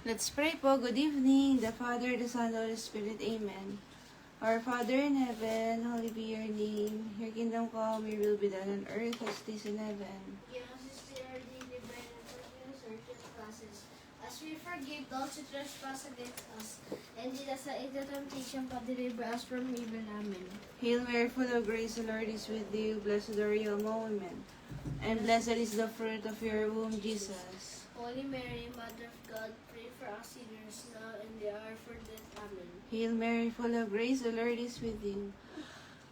Let's pray po. Good evening, the Father, the Son, the Holy Spirit. Amen. Our Father in heaven, holy be your name. Your kingdom come, your will be done on earth as it is in heaven. Give us this day our daily bread, and forgive us our trespasses, as we forgive those who trespass against us. And lead us not into temptation, but deliver us from evil. Amen. Hail Mary, full of grace, the Lord is with you. Blessed are you among women, and blessed is the fruit of your womb, Jesus. Holy Mary, Mother of God, pray for us sinners now and the hour of our death. Amen. Hail Mary, full of grace, the Lord is with you.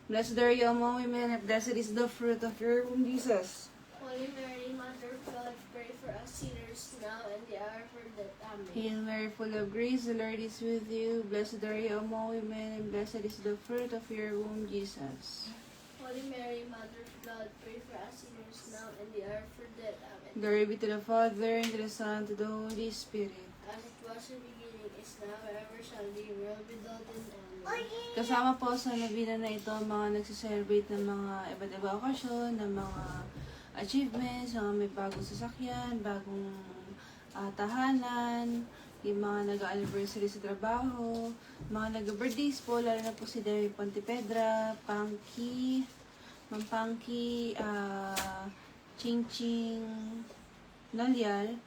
Blessed are you among women, and blessed is the fruit of your womb, Jesus. Holy Mary, Mother of God, pray for us sinners now and the hour of our death. Amen. Hail Mary, full of grace, the Lord is with you. Blessed are you among women, and blessed is the fruit of your womb, Jesus. Holy Mary, Mother of God, pray for us sinners now and the hour of our death. Amen. Glory be to the Father, and to the Son, and to the Holy Spirit. As it was in the beginning, is now, and ever shall be, world without end. Amen. Kasama po sa nabina na ito ang mga nagsiselebrate ng mga iba't iba okasyon, ng mga achievements, mga may bagong sasakyan, bagong tahanan, yung mga nag-anniversary sa trabaho, mga nag-birthdays po, lalo na po si Debbie Pontepedra, Punky, Ma'am Punky, Ching Ching Nalyal,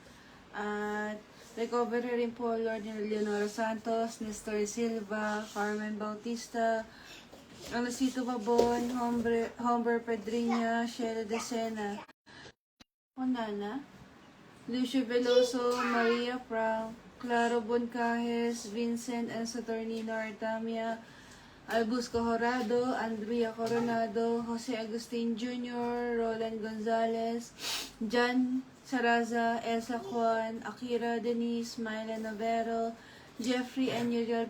at recovery rin po Lord ni Leonora Santos, Nestor Silva, Carmen Bautista, Alasito Babon, Humber Pedriña, Sheila Decena, Onana, Lucio Veloso, Maria Prang, Claro Boncajes, Vincent and Saturnino Artamia, Albus Cojorado, Andrea Coronado, Jose Agustin Jr., Roland Gonzalez, John Saraza, Elsa Juan, Akira Denise, Myla Navero, Jeffrey and Uriel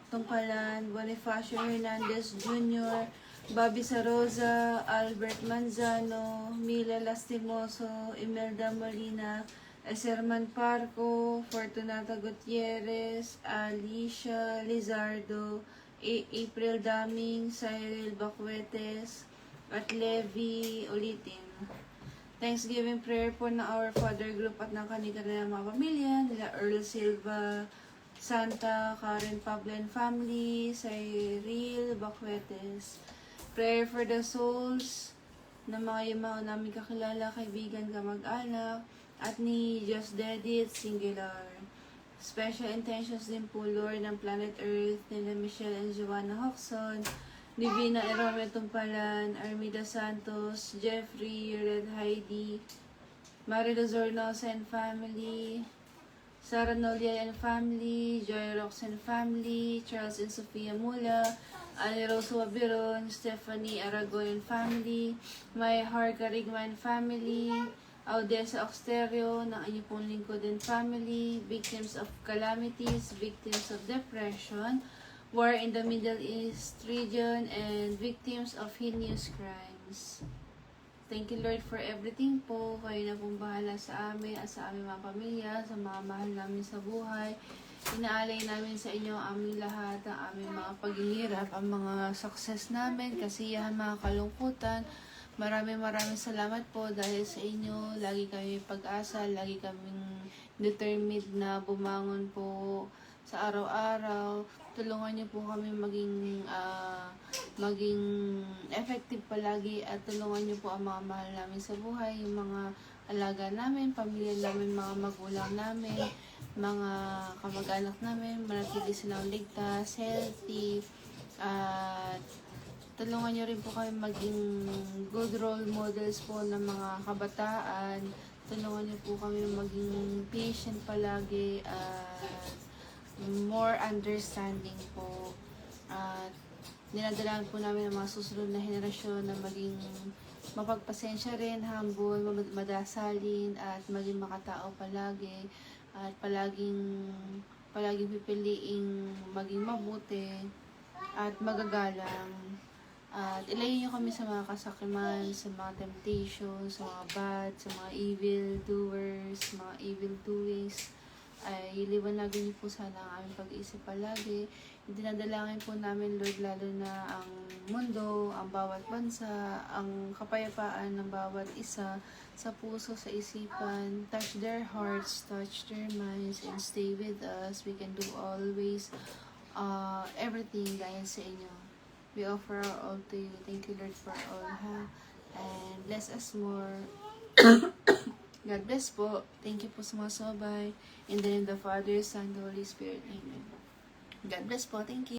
Tungpalan, Bonifacio Hernandez Jr., Bobby Saroza, Albert Manzano, Mila Lastimoso, Imelda Molina, Eserman Parco, Fortunata Gutierrez, Alicia Lizardo, April Daming, Cyril Bacuetes, at Levi Ulitin. Thanksgiving prayer po na Our Father Group at ng kanilang mga pamilya, nila Earl Silva, Santa, Karen Pablo and family, Cyril Bacuetes. Prayer for the souls na mga yamao namin kakilala, kaibigan, kamag-anak, at ni Just Dedit Singular. Special intentions din po, Lord, ng Planet Earth, nila Michelle and Joanna Hoxon, Divina Erome Tumpalan, Armida Santos, Jeffrey, Red Heidi, Marilo Zornosa and family, Sarah Nolia and family, Joy Rox and family, Charles and Sofia Mula, Annie Rose Wabiron, Stephanie Aragon and family, May Har Carigma and family, Audesa Oxterio, ng inyong pong lingkod and family, victims of calamities, victims of depression, war in the Middle East region, and victims of heinous crimes. Thank you, Lord, for everything po. Kayo na pong bahala sa amin at sa aming mga pamilya, sa mga mahal namin sa buhay. Inaalay namin sa inyo ang aming lahat, ang aming mga paghihirap, ang mga success namin, kasiyahan, mga kalungkutan. Maraming salamat po dahil sa inyo. Lagi kami pag-asa, lagi kaming determined na bumangon po sa araw-araw. Tulungan niyo po kami maging effective palagi at tulungan niyo po ang mga mahal namin sa buhay, yung mga alaga namin, pamilya namin, mga magulang namin, mga kamag-anak namin, manatili silang ligtas, healthy, at tulungan niyo rin po kami maging good role models po ng mga kabataan. Tulungan niyo po kami maging patient palagi at more understanding po. At dinadalagan po namin ang mga susunod na henerasyon na maging mapagpasensya rin, humble, madasalin, at maging makatao palagi. At palaging pipiliing maging mabuti at magagalang. At ilayo niyo kami sa mga kasakiman, sa mga temptations, sa mga bad, sa mga evil doers, mga evil doings. Ay iliwanagin niyo po sana ang aming pag-iisip palagi. Dinadalangin po namin, Lord, lalo na ang mundo, ang bawat bansa, ang kapayapaan ng bawat isa, sa puso, sa isipan. Touch their hearts, touch their minds, and stay with us. We can do always everything dahil sa inyo. We offer our all to you. Thank you, Lord, for all, ha? And bless us more. God bless po. Thank you po sa mga sabay. In the name of the Father, Son, and the Holy Spirit. Amen. God bless po. Thank you.